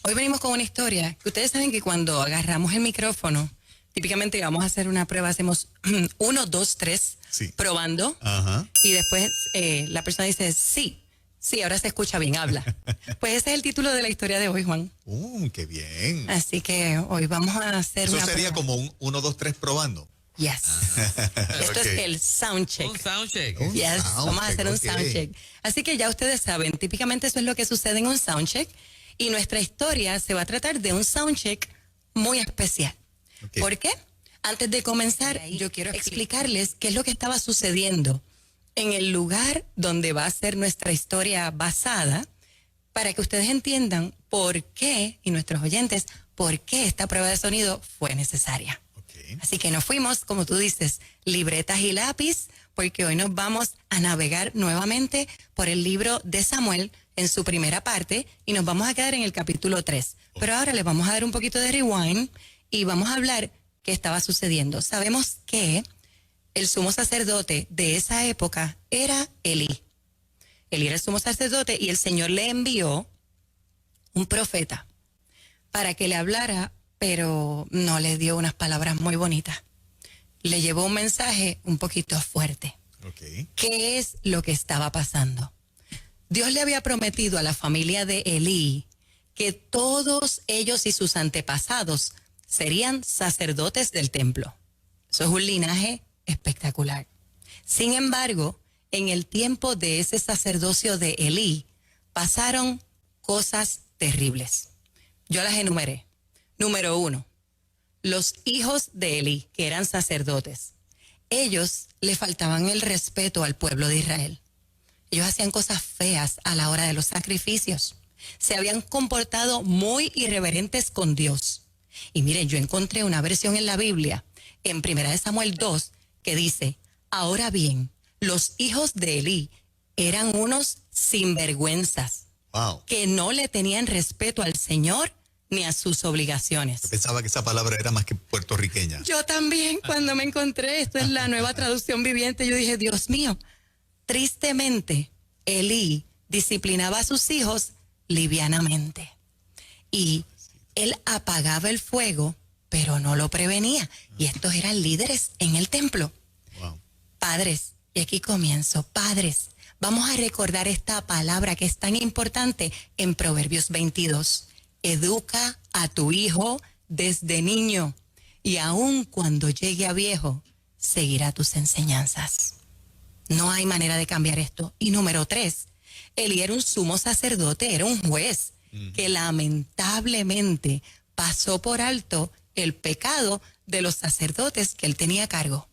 Hoy venimos con una historia que ustedes saben que cuando agarramos el micrófono, típicamente vamos a hacer una prueba, hacemos 1, 2, 3, Sí. probando, Ajá. y después la persona dice, sí, ahora se escucha bien, habla. Pues ese es el título de la historia de hoy, Juan. Qué bien. Así que hoy vamos a hacer Eso una sería prueba. como un 1, 2, 3 probando. Yes. Esto Ok. es el soundcheck. Un soundcheck. Un Yes, soundcheck, vamos a hacer un ok. soundcheck. Así que ya ustedes saben, típicamente eso es lo que sucede en un soundcheck y nuestra historia se va a tratar de un soundcheck muy especial. Ok. ¿Por qué? Antes de comenzar, yo quiero explicarles qué es lo que estaba sucediendo en el lugar donde va a ser nuestra historia basada para que ustedes entiendan por qué, y nuestros oyentes, por qué esta prueba de sonido fue necesaria. Ok. Así que nos fuimos, como tú dices, libretas y lápiz, porque hoy nos vamos a navegar nuevamente por el libro de Samuel en su primera parte y nos vamos a quedar en el capítulo 3. Pero ahora les vamos a dar un poquito de rewind y vamos a hablar qué estaba sucediendo. Sabemos que el sumo sacerdote de esa época era Elí. Elí era el sumo sacerdote y el Señor le envió un profeta para que le hablara, pero no le dio unas palabras muy bonitas. Le llevó un mensaje un poquito fuerte. Ok. ¿Qué es lo que estaba pasando? Dios le había prometido a la familia de Elí que todos ellos y sus antepasados serían sacerdotes del templo. Eso es un linaje espectacular. Sin embargo, en el tiempo de ese sacerdocio de Elí, pasaron cosas terribles. Yo las enumeré. Número 1, los hijos de Elí, que eran sacerdotes. Ellos le faltaban el respeto al pueblo de Israel. Ellos hacían cosas feas a la hora de los sacrificios. Se habían comportado muy irreverentes con Dios. Y miren, yo encontré una versión en la Biblia, en 1 Samuel 2, que dice, ahora bien, los hijos de Elí eran unos sinvergüenzas, Wow. que no le tenían respeto al Señor ni a sus obligaciones. Yo pensaba que esa palabra era más que puertorriqueña. Yo también, cuando me encontré, esto es la nueva traducción viviente, yo dije, Dios mío, tristemente, Elí disciplinaba a sus hijos livianamente. Y él apagaba el fuego, pero no lo prevenía. Y estos eran líderes en el templo. Wow. Padres, y aquí comienzo, padres, vamos a recordar esta palabra que es tan importante en Proverbios 22. Educa a tu hijo desde niño y aun cuando llegue a viejo, seguirá tus enseñanzas. No hay manera de cambiar esto. Y número 3, Elí era un sumo sacerdote, era un juez que lamentablemente pasó por alto el pecado de los sacerdotes que él tenía a cargo.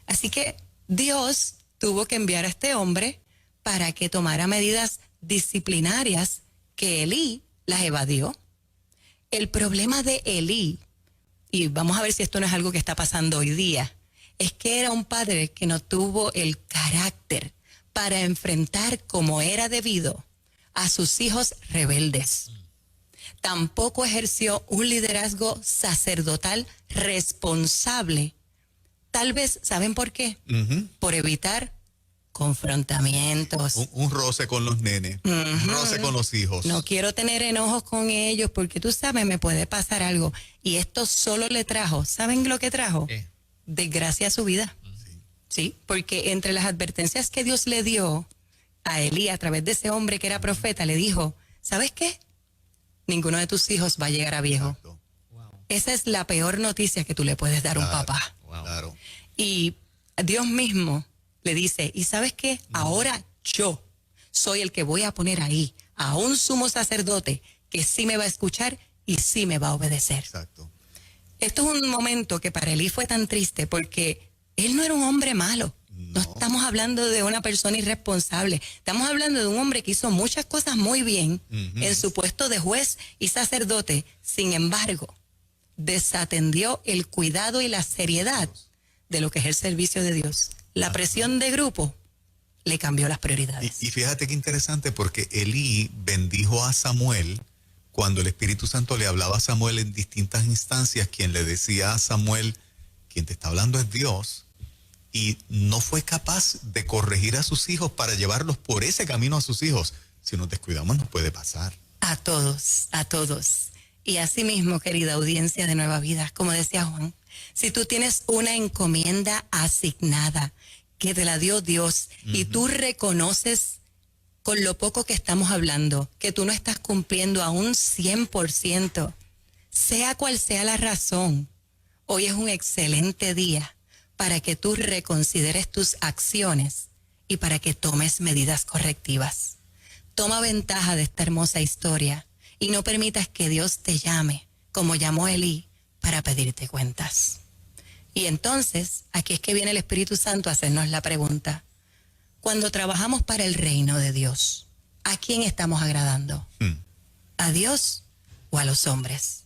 Así que Dios tuvo que enviar a este hombre para que tomara medidas disciplinarias que Elí las evadió. El problema de Elí, y vamos a ver si esto no es algo que está pasando hoy día, es que era un padre que no tuvo el carácter para enfrentar como era debido a sus hijos rebeldes. Tampoco ejerció un liderazgo sacerdotal responsable. Tal vez, ¿saben por qué? Por evitar confrontamientos. Un roce con los nenes. Un roce con los hijos. No quiero tener enojos con ellos porque tú sabes, me puede pasar algo. Y esto solo le trajo, ¿saben lo que trajo? Desgracia a su vida. Sí, porque entre las advertencias que Dios le dio a Elí a través de ese hombre que era profeta, le dijo, ¿sabes qué? Ninguno de tus hijos va a llegar a viejo. Exacto. Esa es la peor noticia que tú le puedes dar a un papá. Wow. Claro. Y Dios mismo le dice, ¿y sabes qué? Ahora yo soy el que voy a poner ahí a un sumo sacerdote que sí me va a escuchar y sí me va a obedecer. Exacto. Esto es un momento que para Elí fue tan triste porque él no era un hombre malo. No estamos hablando de una persona irresponsable. Estamos hablando de un hombre que hizo muchas cosas muy bien en su puesto de juez y sacerdote. Sin embargo, desatendió el cuidado y la seriedad de lo que es el servicio de Dios. La presión de grupo le cambió las prioridades. Y fíjate qué interesante, porque Elí bendijo a Samuel cuando el Espíritu Santo le hablaba a Samuel en distintas instancias, quien le decía a Samuel, quien te está hablando es Dios, y no fue capaz de corregir a sus hijos para llevarlos por ese camino a sus hijos. Si nos descuidamos nos puede pasar. A todos, a todos. Y asimismo, querida audiencia de Nueva Vida, como decía Juan, si tú tienes una encomienda asignada que te la dio Dios y tú reconoces con lo poco que estamos hablando que tú no estás cumpliendo a un 100%, sea cual sea la razón, hoy es un excelente día para que tú reconsideres tus acciones y para que tomes medidas correctivas. Toma ventaja de esta hermosa historia y no permitas que Dios te llame, como llamó Elí, para pedirte cuentas. Y entonces, aquí es que viene el Espíritu Santo a hacernos la pregunta. Cuando trabajamos para el reino de Dios, ¿a quién estamos agradando? ¿A Dios o a los hombres?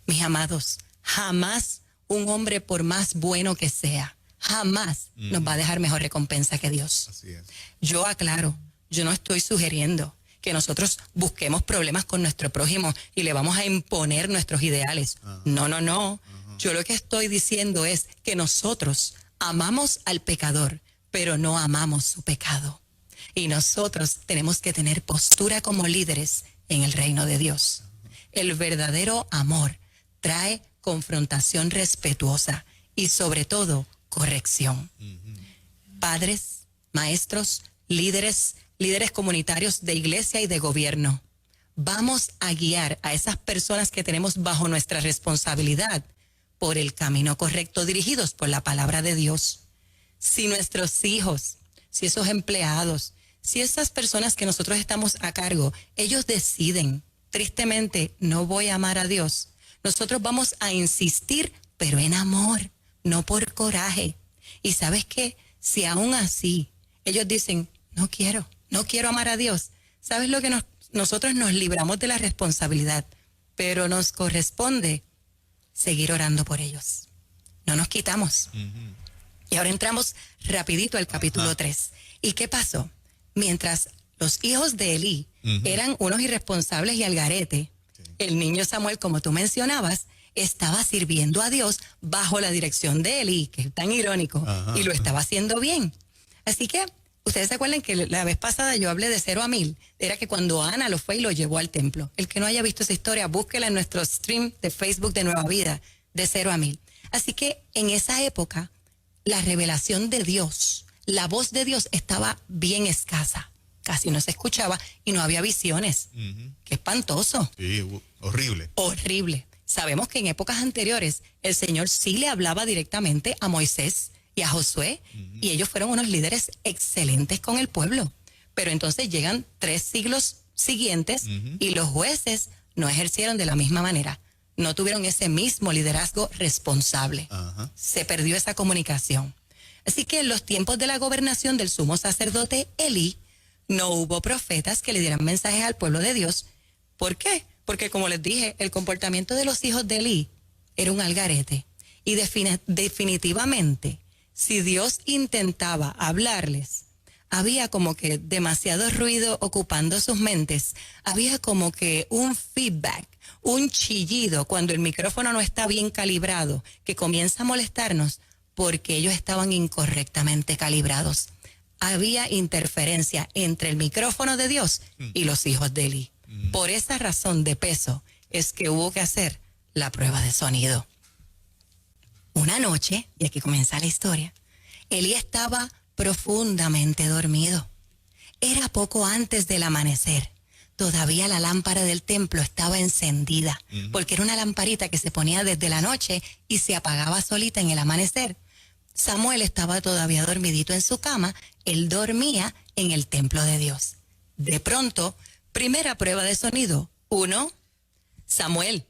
Mis amados, jamás un hombre, por más bueno que sea, jamás nos va a dejar mejor recompensa que Dios. Así es. Yo aclaro, yo no estoy sugiriendo que nosotros busquemos problemas con nuestro prójimo y le vamos a imponer nuestros ideales. No, no, no. Yo lo que estoy diciendo es que nosotros amamos al pecador, pero no amamos su pecado. Y nosotros tenemos que tener postura como líderes en el reino de Dios. El verdadero amor trae confrontación respetuosa y sobre todo corrección. Padres, maestros, líderes comunitarios de iglesia y de gobierno, vamos a guiar a esas personas que tenemos bajo nuestra responsabilidad por el camino correcto, dirigidos por la palabra de Dios. Si nuestros hijos, si esos empleados, si esas personas que nosotros estamos a cargo, ellos deciden, tristemente, no voy a amar a Dios, nosotros vamos a insistir, pero en amor, no por coraje. Y ¿sabes qué? Si aún así ellos dicen, no quiero amar a Dios, ¿sabes lo que nosotros nos libramos de la responsabilidad? Pero nos corresponde seguir orando por ellos. No nos quitamos. Y ahora entramos rapidito al capítulo 3. ¿Y qué pasó? Mientras los hijos de Elí eran unos irresponsables y al garete, el niño Samuel, como tú mencionabas, estaba sirviendo a Dios bajo la dirección de Elí, que es tan irónico, y lo estaba haciendo bien. Así que, ustedes se acuerdan que la vez pasada yo hablé de 0 a 1000, era que cuando Ana lo fue y lo llevó al templo. El que no haya visto esa historia, búsquela en nuestro stream de Facebook de Nueva Vida, de 0 a 1000. Así que en esa época, la revelación de Dios, la voz de Dios estaba bien escasa. Casi no se escuchaba y no había visiones. Qué espantoso. Sí, horrible. Horrible. Sabemos que en épocas anteriores el Señor sí le hablaba directamente a Moisés y a Josué, y ellos fueron unos líderes excelentes con el pueblo. Pero entonces llegan 3 siglos siguientes y los jueces no ejercieron de la misma manera. No tuvieron ese mismo liderazgo responsable. Se perdió esa comunicación. Así que en los tiempos de la gobernación del sumo sacerdote Elí, no hubo profetas que le dieran mensajes al pueblo de Dios. ¿Por qué? Porque, como les dije, el comportamiento de los hijos de Elí era un algarete. Y definitivamente, si Dios intentaba hablarles, había como que demasiado ruido ocupando sus mentes. Había como que un feedback, un chillido cuando el micrófono no está bien calibrado, que comienza a molestarnos porque ellos estaban incorrectamente calibrados. Había interferencia entre el micrófono de Dios y los hijos de Elí. Por esa razón de peso es que hubo que hacer la prueba de sonido. Una noche, y aquí comienza la historia, Elí estaba profundamente dormido. Era poco antes del amanecer. Todavía la lámpara del templo estaba encendida, porque era una lamparita que se ponía desde la noche y se apagaba solita en el amanecer. Samuel estaba todavía dormidito en su cama, él dormía en el templo de Dios. De pronto, primera prueba de sonido. 1, Samuel,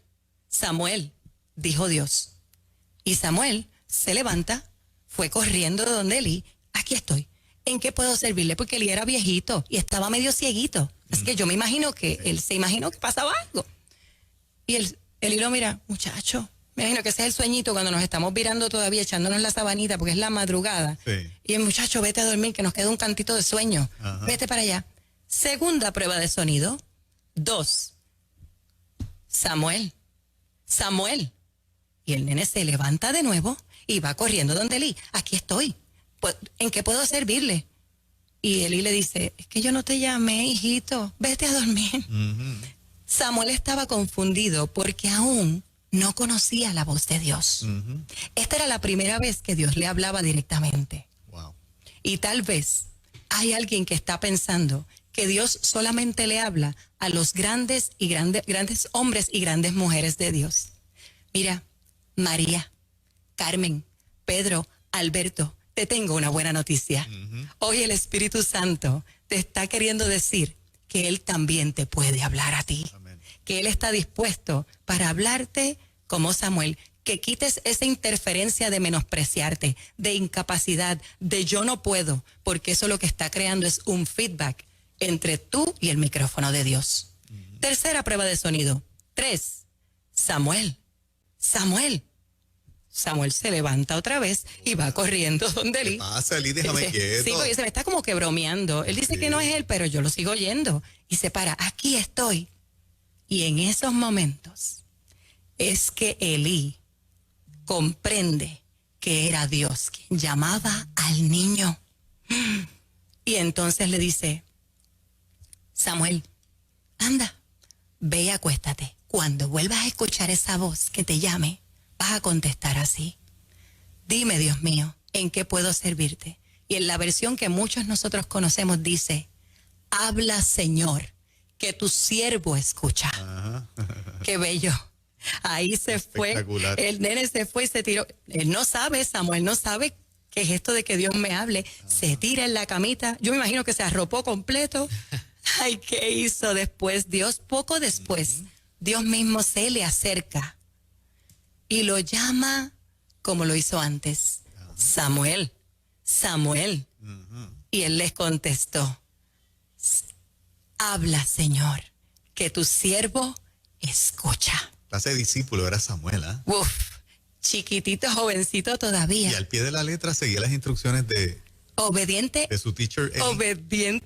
Samuel, dijo Dios. Y Samuel se levanta, fue corriendo de donde Elí. Aquí estoy. ¿En qué puedo servirle? Porque Elí era viejito y estaba medio cieguito. Así que yo me imagino que él se imaginó que pasaba algo. Y Elí lo mira, muchacho. Me imagino que ese es el sueñito cuando nos estamos virando todavía, echándonos la sabanita porque es la madrugada. Sí. Y el muchacho, vete a dormir, que nos queda un cantito de sueño. Vete para allá. Segunda prueba de sonido. 2. Samuel, Samuel. Y el nene se levanta de nuevo y va corriendo donde Elí. Aquí estoy. ¿En qué puedo servirle? Y Elí le dice, es que yo no te llamé, hijito, vete a dormir. Samuel estaba confundido porque aún no conocía la voz de Dios. Esta era la primera vez que Dios le hablaba directamente. Wow. Y tal vez hay alguien que está pensando que Dios solamente le habla a los grandes hombres y grandes mujeres de Dios. Mira, María, Carmen, Pedro, Alberto, te tengo una buena noticia. Hoy el Espíritu Santo te está queriendo decir que Él también te puede hablar a ti. Amén. Que Él está dispuesto para hablarte como Samuel, que quites esa interferencia de menospreciarte, de incapacidad, de yo no puedo, porque eso lo que está creando es un feedback entre tú y el micrófono de Dios. Tercera prueba de sonido. 3. Samuel. Samuel se levanta otra vez y va corriendo donde Elí. ¿Qué pasa, Elí? Déjame quieto. Sí, porque se me está como que bromeando. Él dice que no es él, pero yo lo sigo oyendo. Y se para, aquí estoy. Y en esos momentos es que Elí comprende que era Dios quien llamaba al niño. Y entonces le dice, Samuel, anda, ve y acuéstate. Cuando vuelvas a escuchar esa voz que te llame, vas a contestar así. Dime, Dios mío, ¿en qué puedo servirte? Y en la versión que muchos nosotros conocemos dice, habla, Señor, que tu siervo escucha. Qué bello. Ahí se fue. El nene se fue y se tiró. Él no sabe, Samuel no sabe qué es esto de que Dios me hable. Se tira en la camita. Yo me imagino que se arropó completo. Ay, ¿qué hizo después? Dios, poco después, Dios mismo se le acerca y lo llama como lo hizo antes. Samuel, Samuel. Y él les contestó, habla, Señor, que tu siervo escucha. Clase discípulo era Samuel, ¿ah? Uf, chiquitito, jovencito todavía. Y al pie de la letra seguía las instrucciones de su teacher Elí.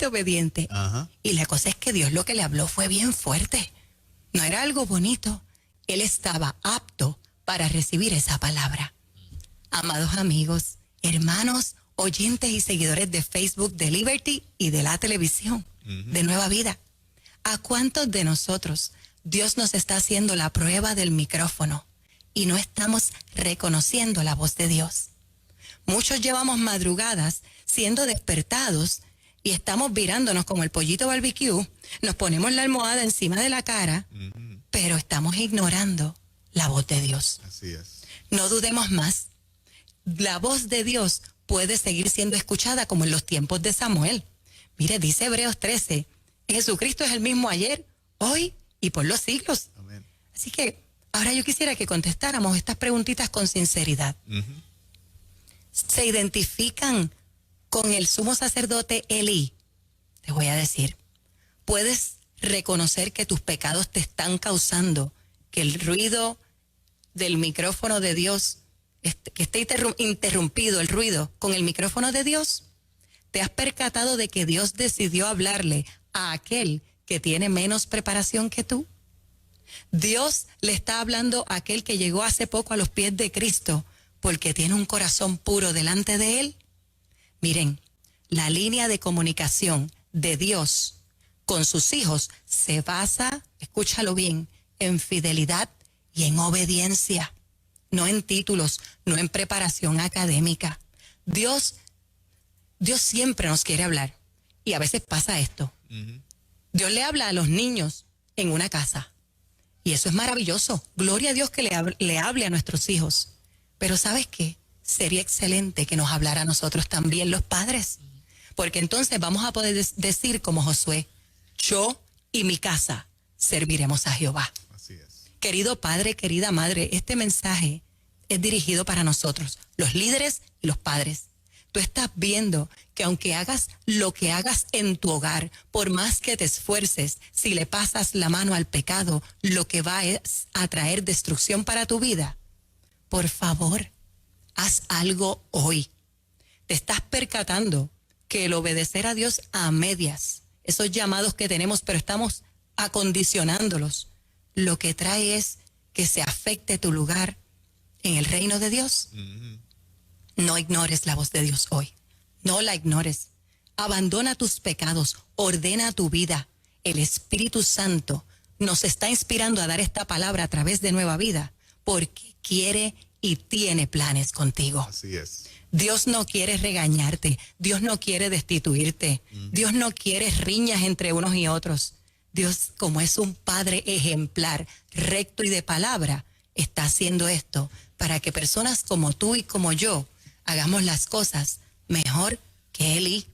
Obediente. Ajá. Y la cosa es que Dios lo que le habló fue bien fuerte. No era algo bonito. Él estaba apto para recibir esa palabra. Amados amigos, hermanos, oyentes y seguidores de Facebook, de Liberty y de la televisión, de Nueva Vida, ¿a cuántos de nosotros Dios nos está haciendo la prueba del micrófono y no estamos reconociendo la voz de Dios? Muchos llevamos madrugadas siendo despertados y estamos virándonos como el pollito barbecue, nos ponemos la almohada encima de la cara, pero estamos ignorando la voz de Dios. Así es. No dudemos más. La voz de Dios puede seguir siendo escuchada como en los tiempos de Samuel. Mire, dice Hebreos 13, Jesucristo es el mismo ayer, hoy y por los siglos. Amén. Así que ahora yo quisiera que contestáramos estas preguntitas con sinceridad. ¿Se identifican con el sumo sacerdote Elí? Te voy a decir, puedes reconocer que tus pecados te están causando que el ruido del micrófono de Dios, que esté interrumpido el ruido con el micrófono de Dios. ¿Te has percatado de que Dios decidió hablarle a aquel que tiene menos preparación que tú? Dios le está hablando a aquel que llegó hace poco a los pies de Cristo porque tiene un corazón puro delante de Él. Miren, la línea de comunicación de Dios con sus hijos se basa, escúchalo bien, en fidelidad y en obediencia, no en títulos, no en preparación académica. Dios siempre nos quiere hablar y a veces pasa esto. Dios le habla a los niños en una casa y eso es maravilloso. Gloria a Dios que le hable a nuestros hijos. Pero ¿sabes qué? Sería excelente que nos hablara a nosotros también los padres, porque entonces vamos a poder decir como Josué, yo y mi casa serviremos a Jehová. Así es. Querido padre, querida madre, este mensaje es dirigido para nosotros, los líderes y los padres. Tú estás viendo que aunque hagas lo que hagas en tu hogar, por más que te esfuerces, si le pasas la mano al pecado, lo que va es a traer destrucción para tu vida. Por favor, haz algo hoy. Te estás percatando que el obedecer a Dios a medias, esos llamados que tenemos, pero estamos acondicionándolos, lo que trae es que se afecte tu lugar en el reino de Dios. No ignores la voz de Dios hoy. No la ignores. Abandona tus pecados, ordena tu vida. El Espíritu Santo nos está inspirando a dar esta palabra a través de Nueva Vida, porque quiere y tiene planes contigo. Así es. Dios no quiere regañarte, Dios no quiere destituirte, Dios no quiere riñas entre unos y otros. Dios, como es un Padre ejemplar, recto y de palabra, está haciendo esto para que personas como tú y como yo hagamos las cosas mejor que Elí.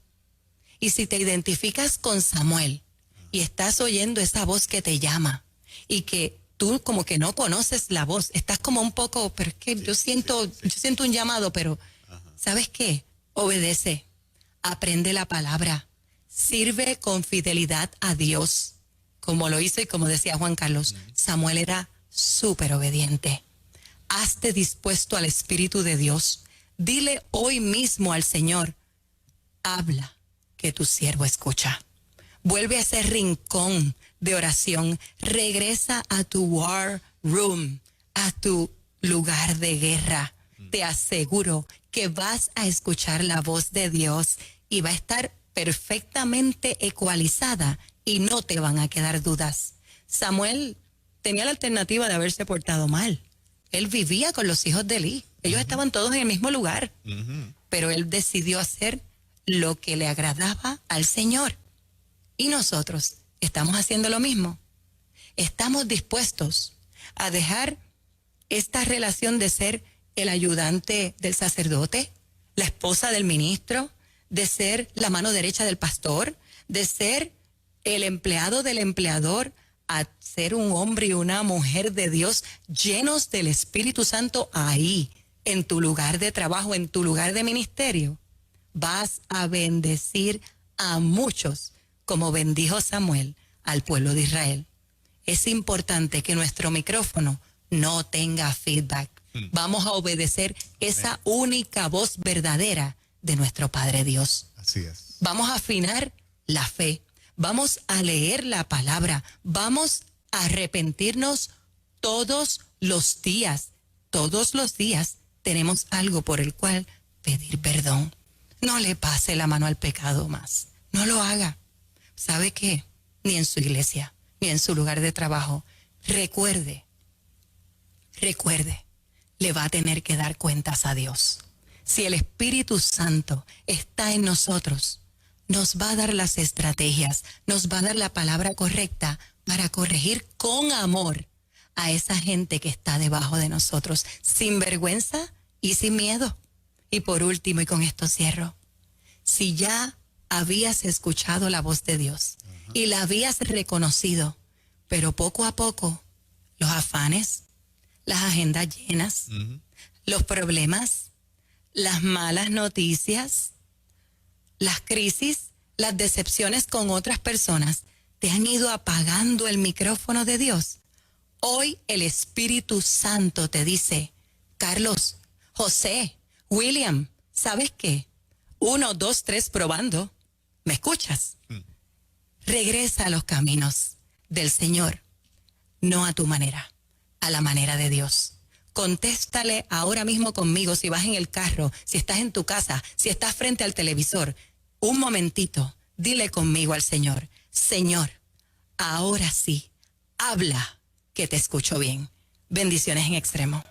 Y si te identificas con Samuel y estás oyendo esa voz que te llama y que tú como que no conoces la voz, estás como un poco, pero es que yo siento un llamado, pero ¿sabes qué? Obedece, aprende la palabra, sirve con fidelidad a Dios, como lo hizo y como decía Juan Carlos, Samuel era súper obediente. Hazte dispuesto al Espíritu de Dios. Dile hoy mismo al Señor, habla, que tu siervo escucha. Vuelve a ese rincón de oración. Regresa a tu war room, a tu lugar de guerra. Te aseguro que vas a escuchar la voz de Dios y va a estar perfectamente ecualizada y no te van a quedar dudas. Samuel tenía la alternativa de haberse portado mal. Él vivía con los hijos de Elí. Ellos estaban todos en el mismo lugar. Pero él decidió hacer lo que le agradaba al Señor. Y nosotros estamos haciendo lo mismo. Estamos dispuestos a dejar esta relación de ser el ayudante del sacerdote, la esposa del ministro, de ser la mano derecha del pastor, de ser el empleado del empleador, a ser un hombre y una mujer de Dios llenos del Espíritu Santo ahí, en tu lugar de trabajo, en tu lugar de ministerio. Vas a bendecir a muchos, como bendijo Samuel al pueblo de Israel. Es importante que nuestro micrófono no tenga feedback. Vamos a obedecer esa única voz verdadera de nuestro Padre Dios. Así es. Vamos a afinar la fe. Vamos a leer la palabra. Vamos a arrepentirnos todos los días. Todos los días tenemos algo por el cual pedir perdón. No le pase la mano al pecado más. No lo haga. ¿Sabe qué? Ni en su iglesia, ni en su lugar de trabajo. Recuerde, le va a tener que dar cuentas a Dios. Si el Espíritu Santo está en nosotros, nos va a dar las estrategias, nos va a dar la palabra correcta para corregir con amor a esa gente que está debajo de nosotros, sin vergüenza y sin miedo. Y por último, y con esto cierro, si ya habías escuchado la voz de Dios y la habías reconocido, pero poco a poco los afanes, las agendas llenas, los problemas, las malas noticias, las crisis, las decepciones con otras personas te han ido apagando el micrófono de Dios. Hoy el Espíritu Santo te dice, Carlos, José, William, ¿sabes qué? 1, 2, 3 probando. ¿Me escuchas? Regresa a los caminos del Señor, no a tu manera, a la manera de Dios. Contéstale ahora mismo conmigo, si vas en el carro, si estás en tu casa, si estás frente al televisor. Un momentito, dile conmigo al Señor, Señor, ahora sí, habla, que te escucho bien. Bendiciones en extremo.